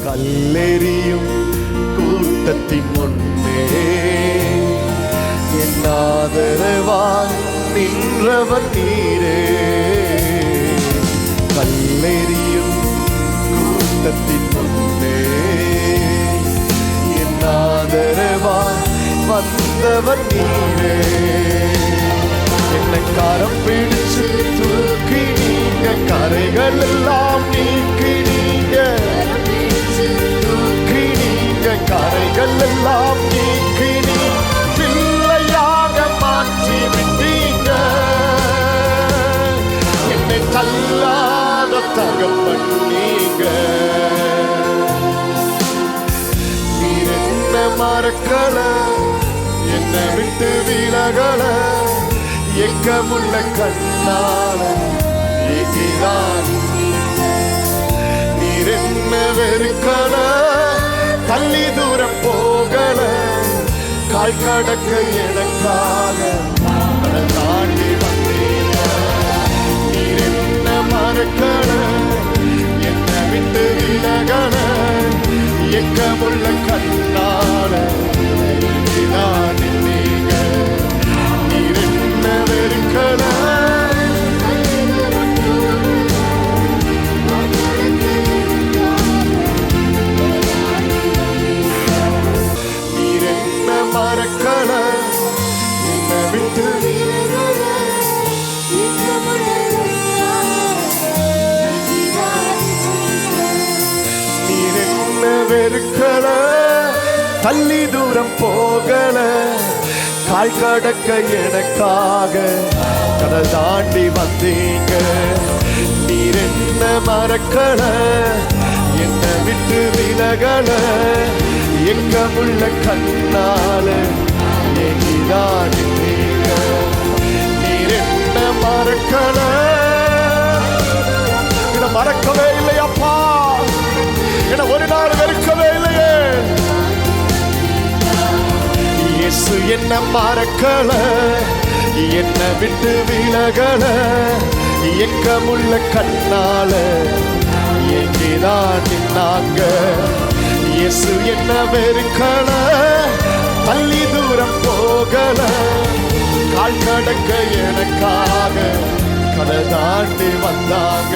கல்லெறியும் கூட்டத்தின் முன்னே என் ஆதரவாய் நின்றவர் நீரே. கல்லெறியும் கூட்டத்தின் முன்னே என் ஆதரவாய் வந்தவர் நீரே. என்னை கரம் பிடிச்சு தூக்கி நீங்க கரைகள் எல்லாம் நீக்கி நீங்க தூக்கி நீங்க கரைகள் எல்லாம் நீக்கி நீ பிள்ளையாக மாற்றி விட்டீங்க. என்னை தள்ளாத தகப்பன் நீங்க. நீர் என்ன மறக்கல, என்னை விட்டு விலகல, எக்கமுள்ள கண்ணால ஏகிதான். நீர் என்ன வெறுக்கல, தள்ளி தூரம் போகல, கால் கடக்க எனக்காக தாண்டி வந்தீங்க. நீர் என்ன மறக்கல, என்னை விட்டு விலகல, எக்கமுள்ள கண்ணால ஏகிதான். வெறுக்கல, தள்ளி தூரம் போகல, கால் கடக்க எனக்காக கடல் தாண்டி வந்தீங்க. நீர் என்ன மறக்கல, என்னை விட்டு விலகல, எக்கமுள்ள கண்ணால ஏகிதான் நீங்க. நீர் என்ன மறக்கல, இதை மறக்கவே இல்லையப்பா, என ஒரு நாள் வெறுக்கவே இல்லையே. இயேசு என்ன மறக்கல, என்னை விட்டு விலகல, எக்கமுள்ள கண்ணால ஏங்கிதான் நின்னாங்க. இயேசு என்ன வெறுக்கல, தள்ளி தூரம் போகல, கால் கடக்க எனக்காக கடல் தாண்டி வந்தாங்க.